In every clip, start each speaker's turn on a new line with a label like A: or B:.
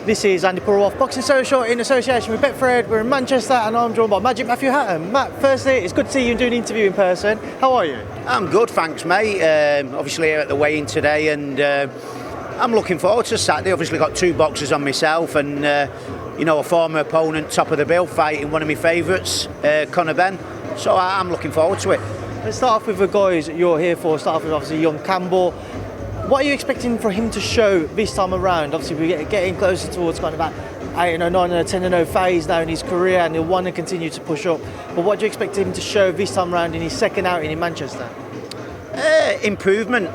A: This is Andi Purewal, Boxing Social in association with Betfred. We're in Manchester and I'm joined by Magic Matthew Hatton. Matt, firstly, it's good to see you doing an interview in person. How are you?
B: I'm good, thanks, mate. Obviously here at the weigh-in today, and I'm looking forward to Saturday. Obviously got two boxers on myself, and a former opponent, top of the bill, fighting one of my favourites, Benn. So I'm looking forward to it.
A: Let's start off with the guys you're here for. Start off with obviously young Campbell. What are you expecting for him to show this time around? Obviously, we're getting closer towards kind of that 8-0, 9-0, 10-0 phase now in his career, and he'll want to continue to push up. But what do you expect him to show this time around in his second outing in Manchester?
B: Improvement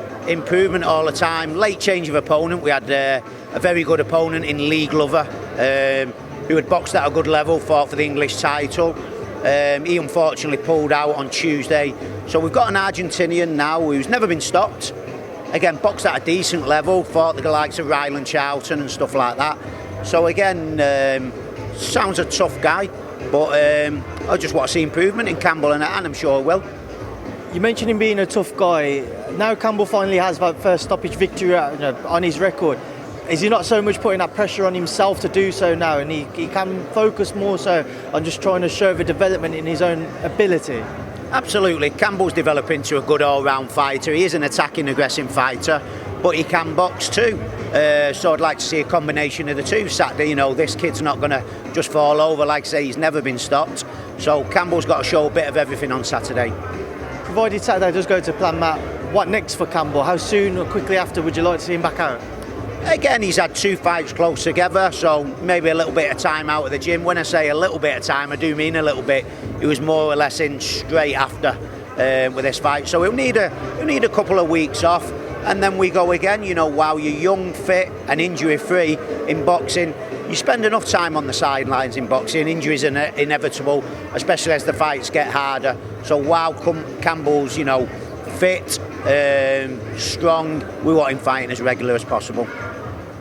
B: all the time. Late change of opponent. We had a very good opponent in Lee Glover, who had boxed at a good level, fought for the English title. He unfortunately pulled out on Tuesday. So we've got an Argentinian now who's never been stopped. Again, boxed at a decent level, fought the likes of Ryland Charlton and stuff like that. So again, sounds a tough guy, but I just want to see improvement in Campbell, and I'm sure I will.
A: You mentioned him being a tough guy. Now Campbell finally has that first stoppage victory on his record. Is he not so much putting that pressure on himself to do so now, and he can focus more so on just trying to show the development in his own ability?
B: Absolutely. Campbell's developing into a good all-round fighter. He is an attacking, aggressive fighter, but he can box too. So I'd like to see a combination of the two Saturday. This kid's not going to just fall over. Like I say, he's never been stopped. So Campbell's got to show a bit of everything on Saturday.
A: Provided Saturday does go to plan, Matt, what next for Campbell? How soon or quickly after would you like to see him back out?
B: Again, he's had two fights close together, so maybe a little bit of time out of the gym. When I say a little bit of time, I do mean a little bit. He was more or less in straight after with this fight, so he'll need a couple of weeks off, and then we go again. While you're young, fit, and injury-free in boxing, you spend enough time on the sidelines in boxing. Injuries are inevitable, especially as the fights get harder. So while Campbell's, fit, strong, we want him fighting as regular as possible.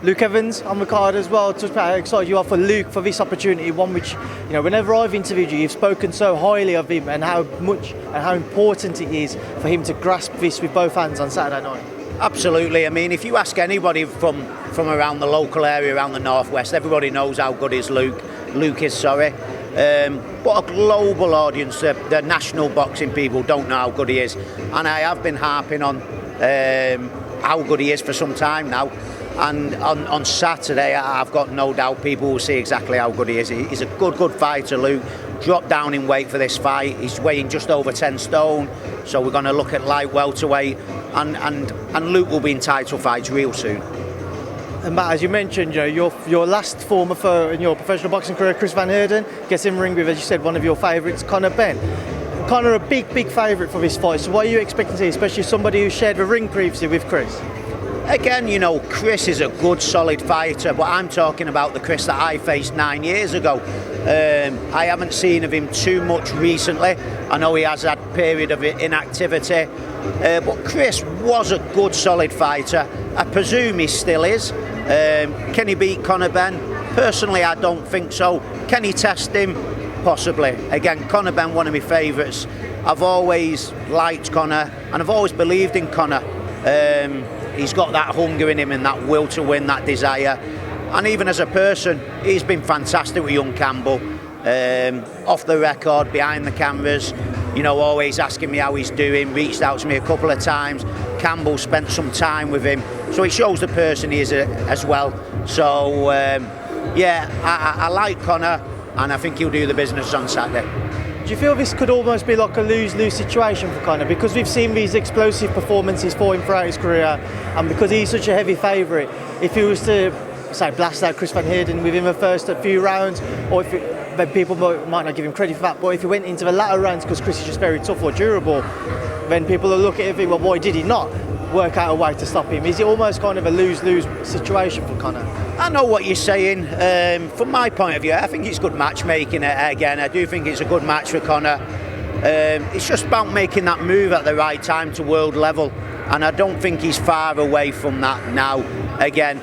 A: Luke Evans on the card as well. Just how excited you are for Luke for this opportunity, one which, whenever I've interviewed you, you've spoken so highly of him and how much and how important it is for him to grasp this with both hands on Saturday night.
B: Absolutely. I mean, if you ask anybody from around the local area, around the northwest, everybody knows how good Luke is. But a global audience, the national boxing people don't know how good he is, and I have been harping on how good he is for some time now. And on Saturday, I've got no doubt people will see exactly how good he is. He's a good fighter, Luke. Dropped down in weight for this fight. He's weighing just over 10 stone. So we're going to look at light welterweight, and Luke will be in title fights real soon.
A: And Matt, as you mentioned, your last former in your professional boxing career, Chris Van Heerden, gets in ring with, as you said, one of your favourites, Benn. Connor, a big favourite for this fight. So what are you expecting to see, especially somebody who shared the ring previously with Chris?
B: Again, Chris is a good, solid fighter, but I'm talking about the Chris that I faced 9 years ago. I haven't seen of him too much recently. I know he has had a period of inactivity, but Chris was a good, solid fighter. I presume he still is. Can he beat Benn? Personally, I don't think so. Can he test him? Possibly. Again, Benn, one of my favourites. I've always liked Connor, and I've always believed in Connor. He's got that hunger in him and that will to win, that desire. And even as a person, he's been fantastic with young Campbell. Off the record, behind the cameras, always asking me how he's doing, reached out to me a couple of times. Campbell spent some time with him, so it shows the person he is as well. So, I like Connor, and I think he'll do the business on Saturday.
A: Do you feel this could almost be like a lose-lose situation for Connor? Because we've seen these explosive performances for him throughout his career, and because he's such a heavy favourite, if he was to, say, blast out Chris Van Heerden within the first few rounds, or then people might not give him credit for that, but if he went into the latter rounds because Chris is just very tough or durable, then people will look at it and think, well, why did he not work out a way to stop him? Is it almost kind of a lose-lose situation for Connor?
B: I know what you're saying. From my point of view, I think it's good matchmaking. Again, I do think it's a good match for Connor. It's just about making that move at the right time to world level, and I don't think he's far away from that now. Again,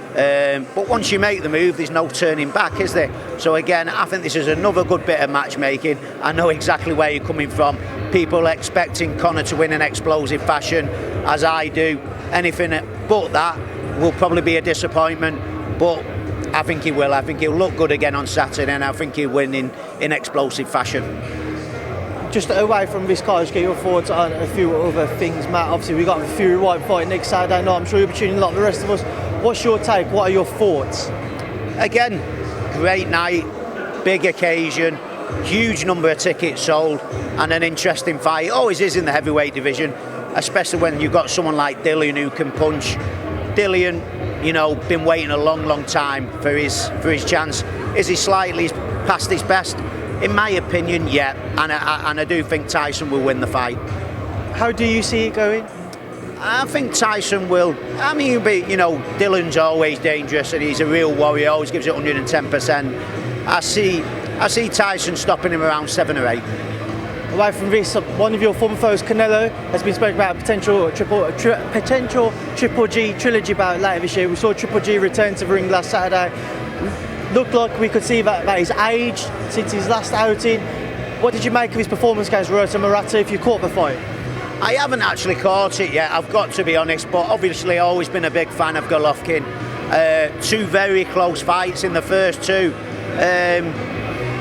B: but once you make the move, there's no turning back, is there? So again, I think this is another good bit of matchmaking. I know exactly where you're coming from. People expecting Connor to win in explosive fashion, as I do. Anything but that will probably be a disappointment. But I think he will. I think he'll look good again on Saturday, and I think he'll win in explosive fashion.
A: Just away from this card, just get your thoughts on a few other things, Matt. Obviously, we got the Fury Whyte fight next Saturday night. I'm sure you'll be tuning in like the rest of us. What's your take? What are your thoughts?
B: Again, great night, big occasion, huge number of tickets sold, and an interesting fight. It always is in the heavyweight division, especially when you've got someone like Dillian who can punch. Dillian, been waiting a long time for his chance. Is he slightly past his best? In my opinion, yeah, and I do think Tyson will win the fight.
A: How do you see it going?
B: I think Tyson will. I mean, Dylan's always dangerous, and he's a real warrior. Always gives it 110%. I see Tyson stopping him around 7 or 8.
A: Away from this, one of your former foes, Canelo, has been spoken about a potential Triple G trilogy bout later this year. We saw Triple G return to the ring last Saturday. Looked like we could see that he's aged since his last outing. What did you make of his performance against Rota Murata, if you caught the fight?
B: I haven't actually caught it yet, I've got to be honest, but obviously I've always been a big fan of Golovkin. 2 very close fights in the first 2.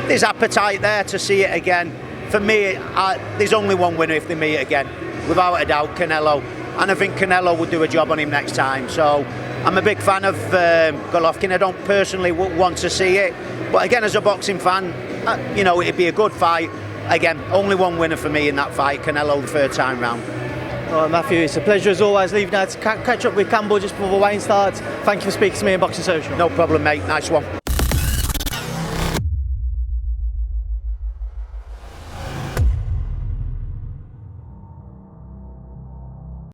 B: There's appetite there to see it again. For me, there's only one winner if they meet again, without a doubt, Canelo. And I think Canelo will do a job on him next time. So I'm a big fan of Golovkin. I don't personally want to see it, but again, as a boxing fan, it'd be a good fight. Again, only one winner for me in that fight, Canelo the 3rd time round.
A: All right, Matthew, it's a pleasure as always. Leave now to catch up with Campbell just before the weigh-in starts. Thank you for speaking to me in Boxing Social.
B: No problem, mate. Nice one.